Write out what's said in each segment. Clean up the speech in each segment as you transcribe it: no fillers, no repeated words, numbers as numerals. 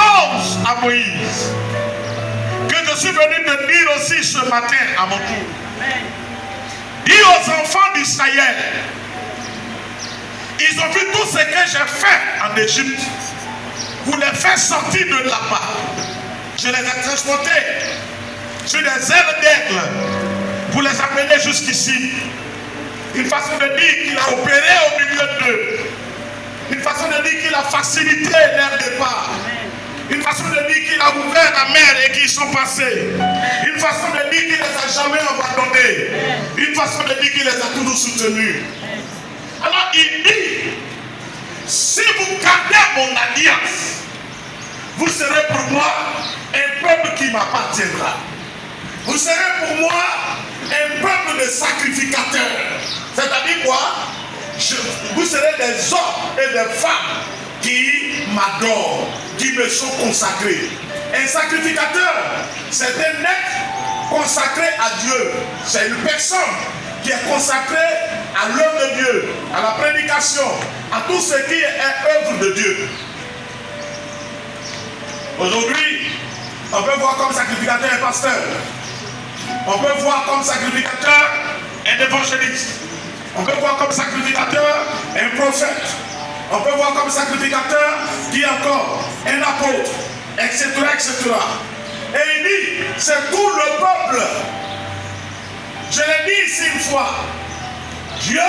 chose à Moïse que je suis venu te dire aussi ce matin à mon tour. Dis aux enfants d'Israël, ils ont vu tout ce que j'ai fait en Égypte pour les faire sortir de là-bas. Je les ai transportés sur des ailes d'aigle pour les amener jusqu'ici. Une façon de dire qu'il a opéré au milieu d'eux. Une façon de dire qu'il a facilité leur départ. Une façon de dire qu'il a ouvert la mer et qu'ils sont passés. Une façon de dire qu'il les a jamais abandonnés. Une façon de dire qu'il les a toujours soutenus. Alors il dit, si vous gardez mon alliance, vous serez pour moi un peuple qui m'appartiendra. Vous serez pour moi un peuple de sacrificateurs. C'est-à-dire quoi? Vous serez des hommes et des femmes qui m'adorent, qui me sont consacrés. Un sacrificateur, c'est un être consacré à Dieu. C'est une personne qui est consacrée à l'œuvre de Dieu, à la prédication, à tout ce qui est œuvre de Dieu. Aujourd'hui, on peut voir comme sacrificateur un pasteur. On peut voir comme sacrificateur un évangéliste. On peut voir comme sacrificateur un prophète. On peut voir comme sacrificateur qui encore un apôtre, etc., etc. Et il dit, c'est tout le peuple. Je l'ai dit ici une fois, Dieu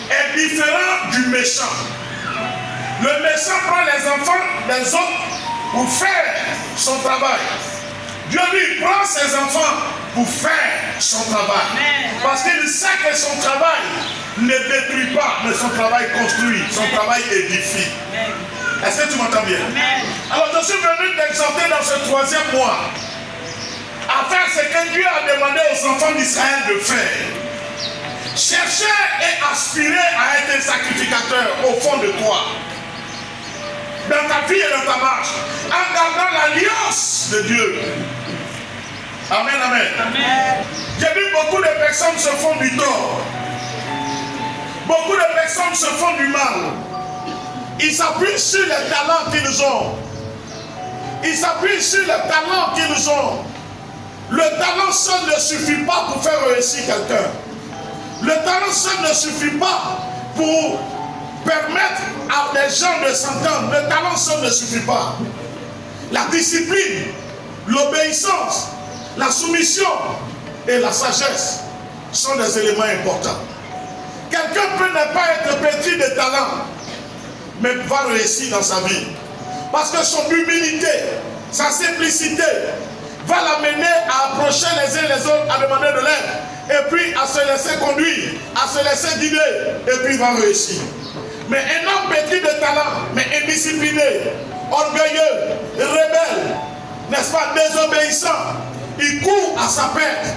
est différent du méchant. Le méchant prend les enfants des autres pour faire son travail. Dieu lui prend ses enfants pour faire son travail. Parce qu'il sait que son travail ne détruit pas, mais son travail construit, son travail édifie. Est-ce que tu m'entends bien? Alors je suis venu t'exhorter dans ce 3e mois à faire ce que Dieu a demandé aux enfants d'Israël de faire. Chercher et aspirer à être un sacrificateur au fond de toi. Dans ta vie et dans ta marche. En gardant l'alliance de Dieu. Amen, amen. Amen. J'ai vu beaucoup de personnes se font du tort. Beaucoup de personnes se font du mal. Ils s'appuient sur les talents qu'ils ont. Ils s'appuient sur les talents qu'ils ont. Le talent seul ne suffit pas pour faire réussir quelqu'un. Le talent seul ne suffit pas pour permettre à des gens de s'entendre. Le talent seul ne suffit pas. La discipline, l'obéissance, la soumission et la sagesse sont des éléments importants. Quelqu'un peut ne pas être petit de talent, mais va réussir dans sa vie. Parce que son humilité, sa simplicité, va l'amener à approcher les uns les autres, à demander de l'aide, et puis à se laisser conduire, à se laisser guider, et puis il va réussir. Mais un homme petit de talent, mais indiscipliné, orgueilleux, rebelle, n'est-ce pas, désobéissant, il court à sa perte.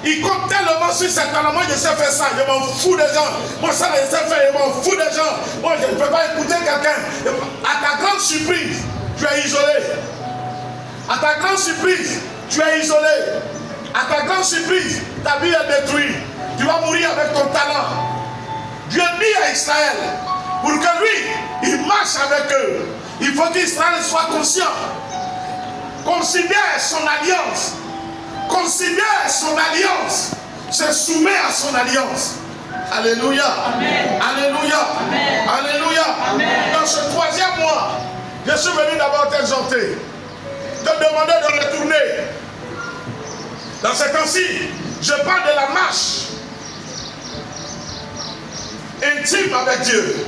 Il compte tellement sur ses talents. Moi je sais faire ça, je m'en fous des gens. Moi ça je sais faire, je m'en fous des gens. Moi je ne peux pas écouter quelqu'un. À ta grande surprise, tu es isolé. À ta grande surprise, tu es isolé. À ta grande surprise, ta vie est détruite. Tu vas mourir avec ton talent. Dieu dit à Israël, pour que lui, il marche avec eux, il faut qu'Israël soit conscient. Considère son alliance. Considère son alliance. Se soumet à son alliance. Alléluia. Amen. Alléluia. Amen. Alléluia. Amen. Dans ce 3e mois, je suis venu d'abord t'exhorter, te demander de retourner. Dans ce temps-ci, je parle de la marche intime avec Dieu.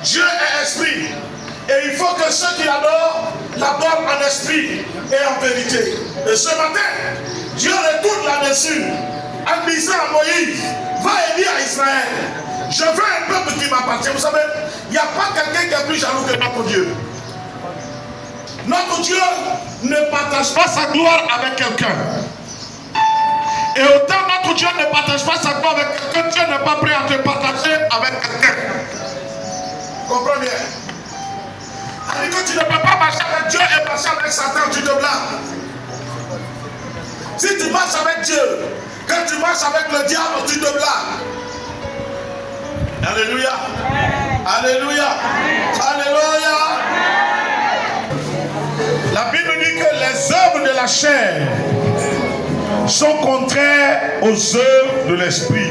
Dieu est esprit. Et il faut que ceux qui l'adorent en esprit et en vérité. Et ce matin, Dieu retourne là-dessus en disant à Moïse, va et dis à Israël, je veux un peuple qui m'appartient. Vous savez, il n'y a pas quelqu'un qui est plus jaloux que notre Dieu. Notre Dieu ne partage pas sa gloire avec quelqu'un. Et autant notre Dieu ne partage pas sa gloire avec quelqu'un, Dieu n'est pas prêt à te partager avec quelqu'un. Comprends bien. Alors que tu ne peux pas marcher avec Dieu et marcher avec Satan, tu te blagues. Si tu marches avec Dieu, quand tu marches avec le diable, tu te blagues. Alléluia. Alléluia. Alléluia. chair sont contraires aux œuvres de l'esprit.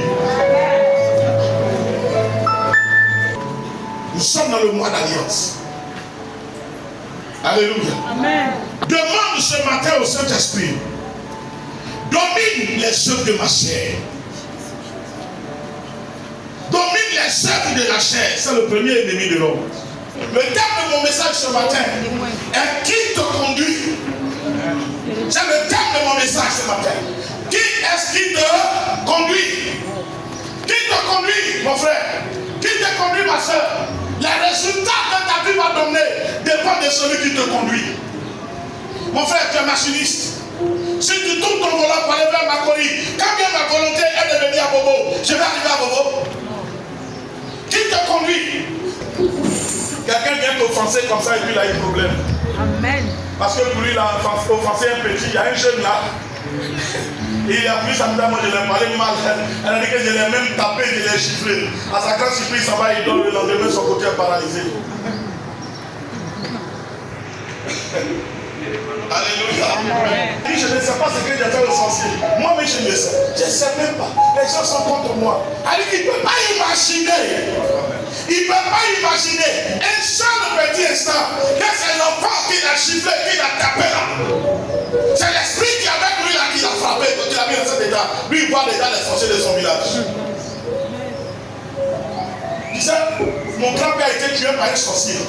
Nous sommes dans le mois d'alliance. Alléluia. Amen. Demande ce matin au Saint-Esprit, domine les œuvres de ma chair. Domine les œuvres de la chair. C'est le premier ennemi de l'homme. Le thème de mon message ce matin est qui te conduit. C'est le thème de mon message ce matin. Qui est-ce qui te conduit? Qui te conduit, mon frère? Qui te conduit, ma soeur? Les résultats que ta vie va donner dépendent de celui qui te conduit. Mon frère, tu es machiniste. Si tu tournes ton volant pour aller vers Makori, quand bien ma volonté est de venir à Bobo, je vais arriver à Bobo. Qui te conduit? Quelqu'un vient t'offenser comme ça et puis il a un problème. Amen. Parce que pour lui, il a offensé un petit, il y a un jeune là. Et il a pris sa dame, je l'ai parlé mal. Elle a dit que je l'ai même tapé, je l'ai chiffré. À sa grande surprise, ça va, il donne le lendemain, son côté est paralysé. Alléluia. Il dit, je ne sais pas ce que j'ai fait au sorcier. Moi, mais je ne sais. Je ne sais même pas. Les gens sont contre moi. Il ne peut pas imaginer. Il ne peut pas imaginer un seul petit instant que c'est l'enfant qui l'a chiffré, qui l'a tapé là. C'est l'esprit qui est avec lui là qui l'a frappé, qui l'a mis dans cet état. Lui, il voit déjà les sorciers de son village. Tu sais, mon grand-père a été tué par un sorcier.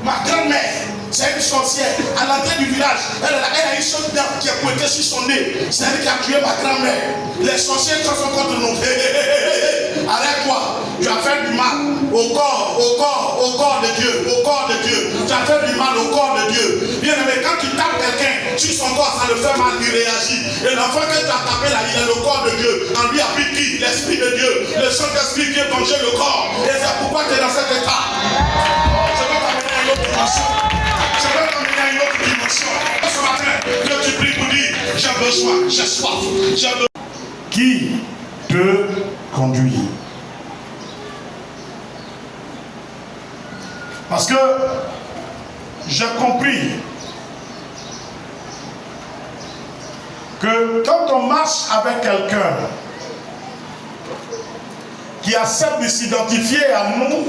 Ma grand-mère, c'est une sorcière. À l'entrée du village, elle a une seule dame qui a pointé sur son nez. C'est elle qui a tué ma grand-mère. Les sorciers sont contre nous. Arrête-toi. Tu as fait du mal au corps de Dieu. Au corps de Dieu. Tu as fait du mal au corps de Dieu. Bien aimé, quand tu tapes quelqu'un sur son corps, ça le fait mal, il réagit. Et l'enfant que tu as tapé là, il est le corps de Dieu. En lui habite qui? L'Esprit de Dieu. Le Saint-Esprit qui est venger le corps. Et c'est pourquoi tu es dans cet état. Je vais t'amener à une autre dimension. Je vais t'amener à une autre dimension. Ce matin, que tu pries pour dire, j'ai besoin, j'ai soif, j'ai besoin. Qui te conduit? Parce que j'ai compris que quand on marche avec quelqu'un qui accepte de s'identifier à nous,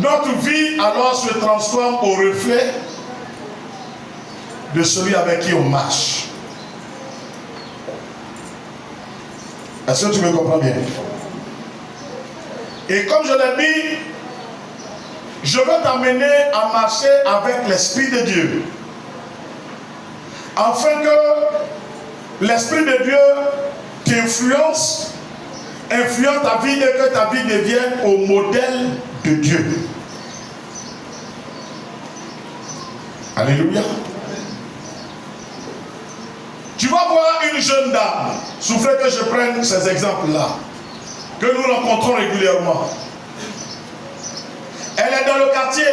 notre vie alors se transforme au reflet de celui avec qui on marche. Est-ce que tu me comprends bien? Et comme je l'ai dit, je veux t'amener à marcher avec l'Esprit de Dieu, afin que l'Esprit de Dieu t'influence, influence ta vie et que ta vie devienne au modèle de Dieu. Alléluia. Tu vas voir une jeune dame, souffrez que je prenne ces exemples-là, que nous rencontrons régulièrement. Elle est dans le quartier.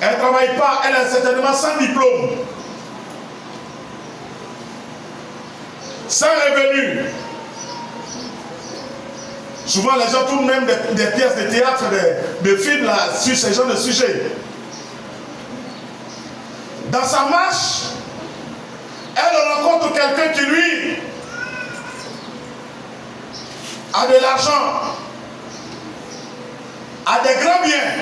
Elle ne travaille pas. Elle est certainement sans diplôme. Sans revenu. Souvent, les gens trouvent même des pièces de théâtre, des films là, sur ce genre de sujet. Dans sa marche, elle rencontre quelqu'un qui, lui, a de l'argent, a des grands biens.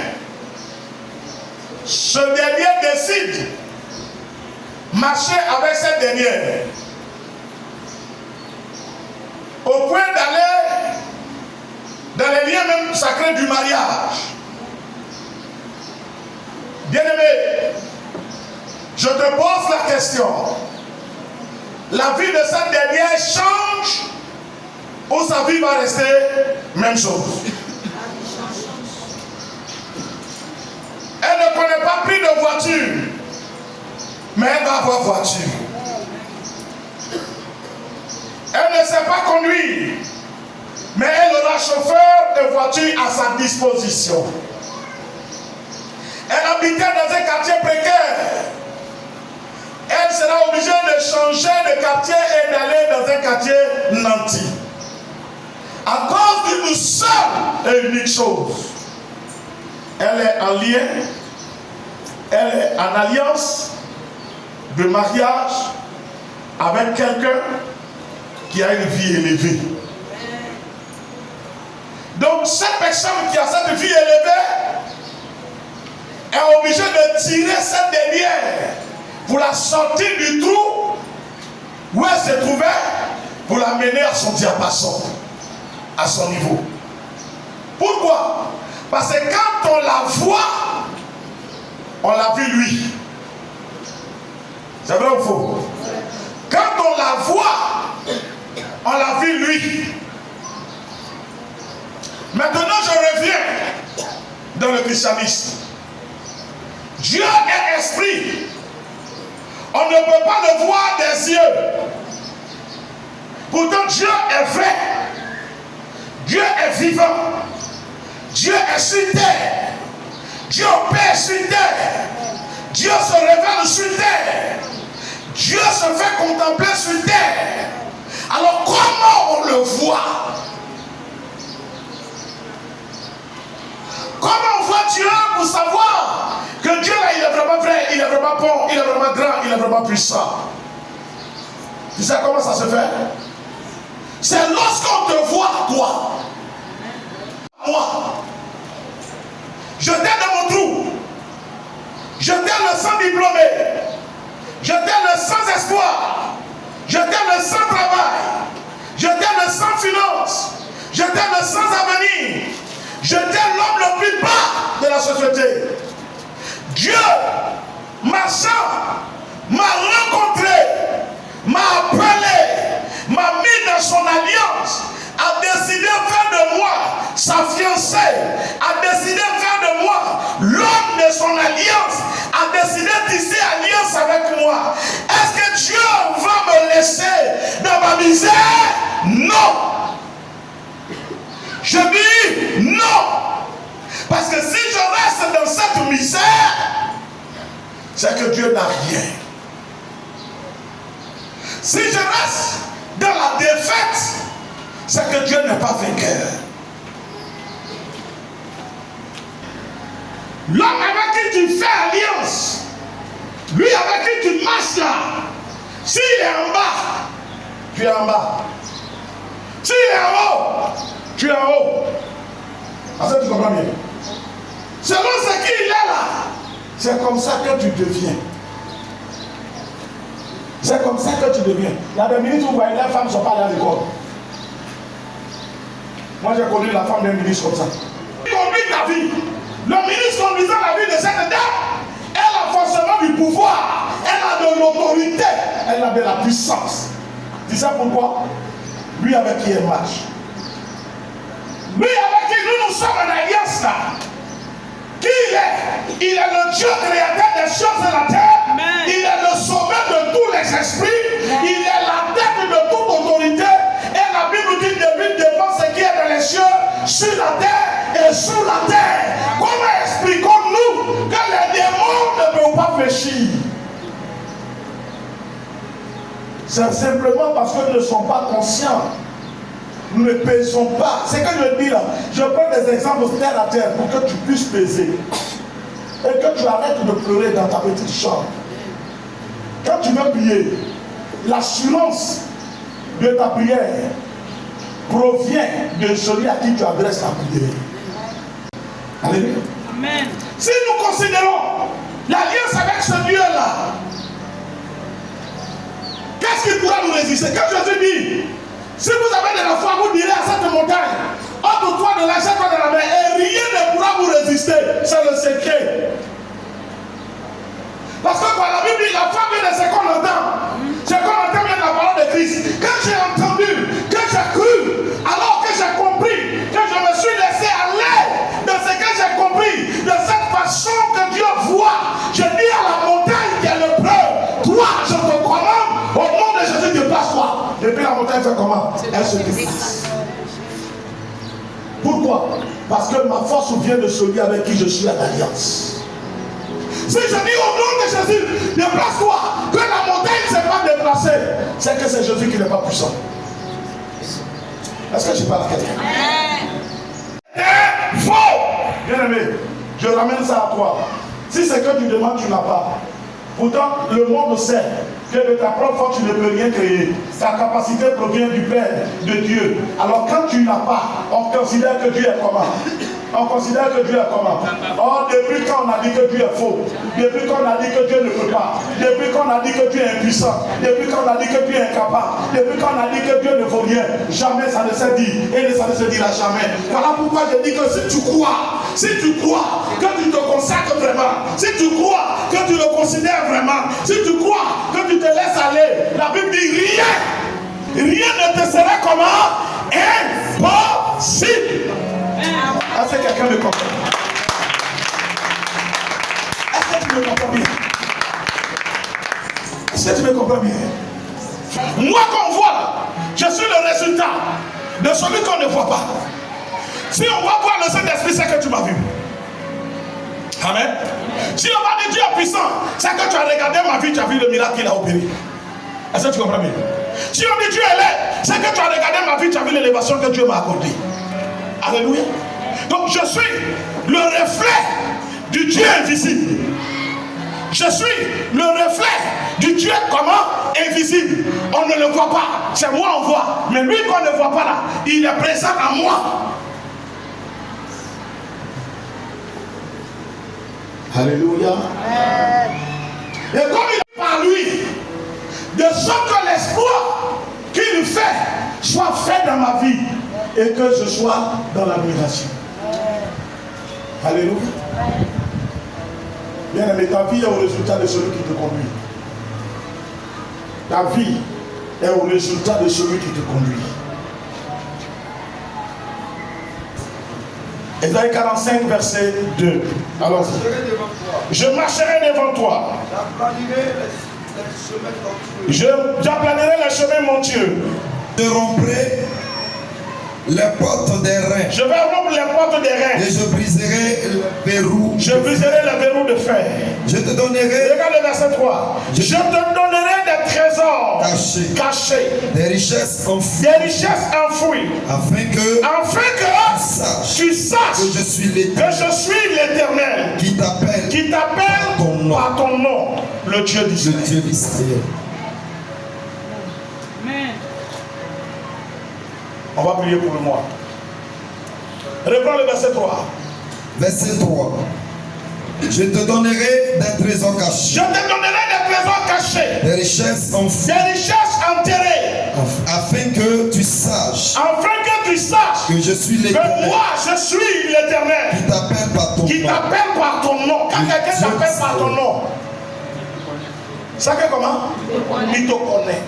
Ce dernier décide de marcher avec cette dernière au point d'aller dans les liens même sacrés du mariage. Bien-aimé, je te pose la question. La vie de cette dernière change ou sa vie va rester même chose? Elle ne connaît pas prix de voiture, mais elle va avoir voiture. Elle ne sait pas conduire, mais elle aura chauffeur de voiture à sa disposition. Elle habitait dans un quartier précaire. Elle sera obligée de changer de quartier et d'aller dans un quartier nanti. À cause d'une seule et unique chose. Elle est en lien elle est en alliance de mariage avec quelqu'un qui a une vie élevée. Donc cette personne qui a cette vie élevée est obligée de tirer cette dernière pour la sortir du trou où elle se trouvait, pour la mener à son diapason, à son niveau. Pourquoi? Parce que quand on la voit, on l'a vu lui. C'est vrai ou faux? Quand on la voit, on l'a vu lui. Maintenant, je reviens dans le christianisme. Dieu est esprit. On ne peut pas le voir des yeux. Pourtant, Dieu est vrai. Dieu est vivant. Dieu est sur terre. Dieu opère sur terre. Dieu se révèle sur terre. Dieu se fait contempler sur terre. Alors comment on le voit? Comment on voit Dieu pour savoir que Dieu là il est vraiment vrai, il est vraiment bon, il est vraiment grand, il est vraiment puissant? Tu sais comment ça se fait? C'est lorsqu'on te voit toi. Moi. J'étais dans mon trou. J'étais le sans diplômé. J'étais le sans espoir. J'étais le sans travail. J'étais le sans finance. J'étais le sans avenir. J'étais l'homme le plus bas de la société. Dieu, marchant, m'a rencontré, m'a appelé, m'a mis dans son alliance, a décidé de faire de moi sa fiancée, a décidé de faire de moi l'homme de son alliance, a décidé de tisser alliance avec moi. Est-ce que Dieu va me laisser dans ma misère? Non. Je dis non. Parce que si je reste dans cette misère, c'est que Dieu n'a rien. Si je reste dans la défaite, c'est que Dieu n'est pas vainqueur. L'homme avec qui tu fais alliance, lui avec qui tu marches là, s'il est en bas, tu es en bas. S'il est en haut, tu es en haut. Est-ce que tu comprends bien? Selon ce qu'il est là, c'est comme ça que tu deviens. C'est comme ça que tu deviens. Il y a des minutes où vous voyez les femmes ne sont pas allées à l'école. Moi j'ai connu la femme d'un ministre comme ça. Il conduit ta vie. Le ministre conduisant la vie de cette dame, elle a forcément du pouvoir. Elle a de l'autorité. Elle a de la puissance. Tu sais pourquoi? Lui avec qui elle marche. Lui avec qui nous sommes en alliance là. Qui il est? Il est le Dieu créateur des choses de la terre. Amen. Il est le sauveur de tous les esprits. Amen. Il est la tête de toute autorité. Et la Bible dit de lui dépend ce qui est dans les cieux, sur la terre et sous la terre. Amen. Comment expliquons-nous que les démons ne peuvent pas pécher? C'est simplement parce qu'ils ne sont pas conscients. Nous ne pesons pas. C'est que je dis là, je prends des exemples terre à terre pour que tu puisses peser. Et que tu arrêtes de pleurer dans ta petite chambre. Quand tu veux prier, l'assurance de ta prière provient de celui à qui tu adresses ta prière. Alléluia. Amen. Si nous considérons l'alliance avec ce Dieu-là, qu'est-ce qui pourra nous résister? Quand Jésus dit, si vous avez de la foi, vous direz à cette montagne, ôte-toi de là, jette-toi dans la mer, et rien ne pourra vous résister. C'est le secret. Parce que quand la Bible dit, la foi vient de ce qu'on entend. Ce qu'on entend vient de la parole de Christ. Quand j'ai entendu, que j'ai cru, alors que j'ai compris, que je me suis laissé aller de ce que j'ai compris, de cette façon que Dieu voit, je dis à la montagne qui est le preuve, toi, je te commande, au nom de Jésus, déplace-toi. Et puis la montagne fait comment? Elle se déplace. Pourquoi? Parce que ma force vient de celui avec qui je suis en alliance. Si je dis au nom de Jésus, déplace-toi, que la montagne ne s'est pas déplacée, c'est que c'est Jésus qui n'est pas puissant. Est-ce que je parle à quelqu'un? C'est faux. Bien aimé, je ramène ça à toi. Si c'est que tu demandes, tu n'as pas. Pourtant, le monde sait que de ta propre force, tu ne peux rien créer. Ta capacité provient du Père, de Dieu. Alors quand tu n'as pas, on considère que Dieu est comment? On considère que Dieu est comment? Or, depuis quand on a dit que Dieu est faux, depuis qu'on a dit que Dieu ne peut pas, depuis qu'on a dit que Dieu est impuissant, depuis qu'on a dit que Dieu est incapable, depuis qu'on a dit que Dieu ne vaut rien, jamais ça ne s'est dit et ça ne se dira jamais. Voilà pourquoi je dis que si tu crois que tu te consacres vraiment, si tu crois que tu le considères vraiment, si tu crois que tu te laisses aller, la Bible dit rien ne te sera comment? Impossible. Est-ce que quelqu'un me comprend? Est-ce que tu me comprends bien? Est-ce que tu me comprends bien? Moi qu'on voit là, je suis le résultat de celui qu'on ne voit pas. Si on va voir le Saint-Esprit, c'est que tu m'as vu. Amen. Si on va dire Dieu est puissant, c'est que tu as regardé ma vie, tu as vu le miracle qu'il a opéré. Est-ce que tu comprends bien? Si on dit Dieu est là, c'est que tu as regardé ma vie, tu as vu l'élévation que Dieu m'a accordée. Alléluia. Donc je suis le reflet du Dieu invisible. Je suis le reflet du Dieu comment? Invisible. On ne le voit pas. C'est moi on voit. Mais lui qu'on ne voit pas là, il est présent en moi. Alléluia. Et comme il est par lui, de sorte que l'espoir qu'il fait soit fait dans ma vie et que je sois dans l'admiration. Alléluia. Bien aimé, ta vie est au résultat de celui qui te conduit. Ta vie est au résultat de celui qui te conduit. Ésaïe 45, verset 2. Allons-y. Je marcherai devant toi. J'aplanirai les chemins, mon Dieu. Je romprai les portes des reins. Je vais rompre les portes des reins. Et je briserai le verrou. Je briserai le verrou de fer. Je te donnerai. Regarde le verset 3. Je te donnerai des trésors cachés. Des richesses enfouies. Des richesses enfouies. Afin que tu saches que je suis l'Éternel. Qui t'appelle par ton nom. Le Dieu d'Israël. On va prier pour moi. Reprends le verset 3. Verset 3. Je te donnerai des trésors cachés. Je te donnerai des trésors cachés. Des richesses enfouies. Des richesses enterrées. Afin que tu saches. Que je suis l'Éternel. Que moi, je suis l'Éternel. Qui t'appelle par ton nom. Qui t'appelle par ton nom. Quand quelqu'un t'appelle par ton nom. Ça fait comment? Il te connaît.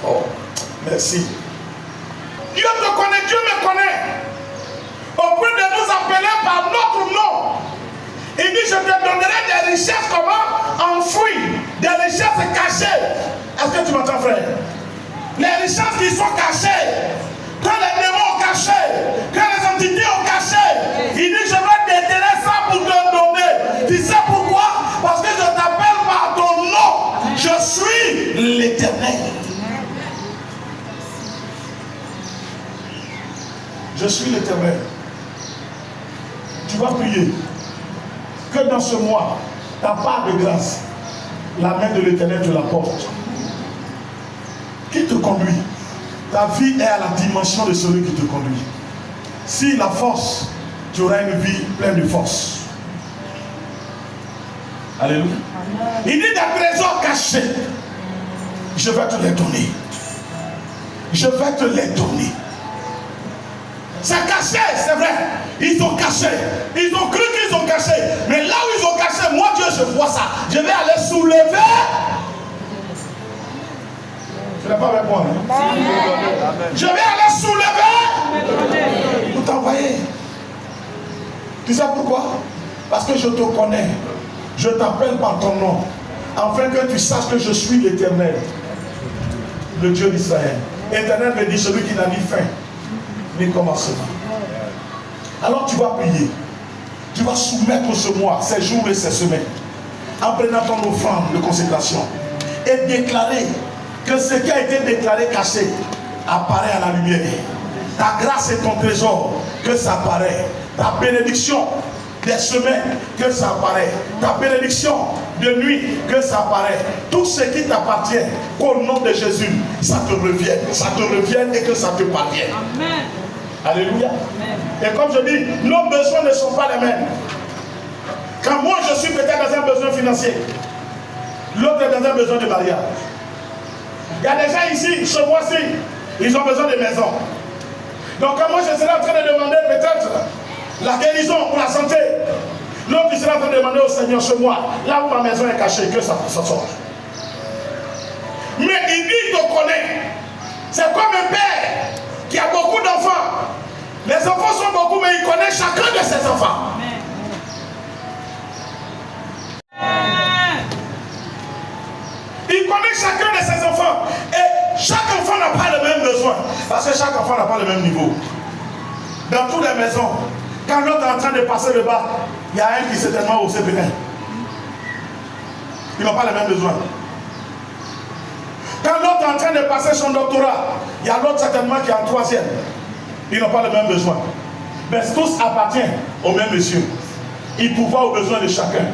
Oh, merci. Dieu te connaît, Dieu me connaît. Au point de nous appeler par notre nom. Il dit, je te donnerai des richesses comment? Enfouies. Des richesses cachées. Est-ce que tu m'entends, frère? Les richesses qui sont cachées. Que les démons ont caché. Que les entités ont caché. Il dit, je vais déterrer ça pour te donner. Tu sais pourquoi? Parce que je t'appelle par ton nom. Je suis l'Éternel. Je suis l'Éternel. Tu vas prier que dans ce mois, ta part de grâce, la main de l'Éternel te la porte. Qui te conduit? Ta vie est à la dimension de celui qui te conduit. Si la force, tu auras une vie pleine de force. Alléluia. Il dit des trésors cachés. Je vais te les donner. Je vais te les donner. C'est caché, c'est vrai. Ils ont caché. Ils ont cru qu'ils ont caché. Mais là où ils ont caché, moi Dieu, je vois ça. Je vais aller soulever. Tu n'es pas avec moi, hein? Je vais aller soulever. Vous t'envoyez. Tu sais pourquoi? Parce que je te connais. Je t'appelle par ton nom. Afin que tu saches que je suis l'Éternel. Le Dieu d'Israël. Éternel me dit celui qui n'a ni fin ni commencement. Alors tu vas prier. Tu vas soumettre ce mois, ces jours et ces semaines, en prenant ton offrande de consécration et déclarer que ce qui a été déclaré caché apparaît à la lumière. Ta grâce et ton trésor, que ça apparaît. Ta bénédiction des semaines, que ça apparaît. Ta bénédiction de nuit, que ça apparaît. Tout ce qui t'appartient, qu'au nom de Jésus, ça te revienne. Ça te revienne et que ça te parvienne. Amen. Alléluia. Amen. Et comme je dis, nos besoins ne sont pas les mêmes. Quand moi je suis peut-être dans un besoin financier, l'autre est dans un besoin de mariage. Il y a des gens ici, ce mois-ci, ils ont besoin de maison. Donc quand moi je serai en train de demander peut-être la guérison ou la santé, l'autre il sera en train de demander au Seigneur ce mois, là où ma maison est cachée, que ça sorte. Mais il te connaît. C'est comme un père qui a beaucoup d'enfants. Les enfants sont beaucoup, mais il connaît chacun de ses enfants. Il connaît chacun de ses enfants. Et chaque enfant n'a pas le même besoin. Parce que chaque enfant n'a pas le même niveau. Dans toutes les maisons, quand l'autre est en train de passer le bas, il y a un qui certainement au CP1. Ils n'ont pas les mêmes besoins. Quand l'autre est en train de passer son doctorat, il y a l'autre certainement qui est en 3e. Ils n'ont pas les mêmes besoins. Mais tous appartiennent au même monsieur. Il pourvoit aux besoins de chacun.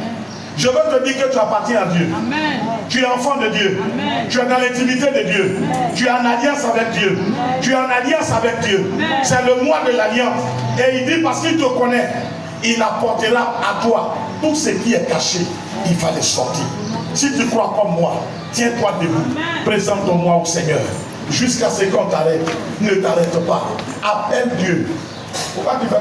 Je veux te dire que tu appartiens à Dieu. Amen. Tu es enfant de Dieu. Amen. Tu es dans l'intimité de Dieu. Amen. Tu es en alliance avec Dieu. Amen. Tu es en alliance avec Dieu. C'est le mois de l'alliance. Et il dit parce qu'il te connaît, il apportera à toi tout ce qui est caché. Il va le sortir. Si tu crois comme moi, tiens-toi debout. Présente-moi au Seigneur. Jusqu'à ce qu'on t'arrête. Ne t'arrête pas. Appelle Dieu. Pourquoi tu vas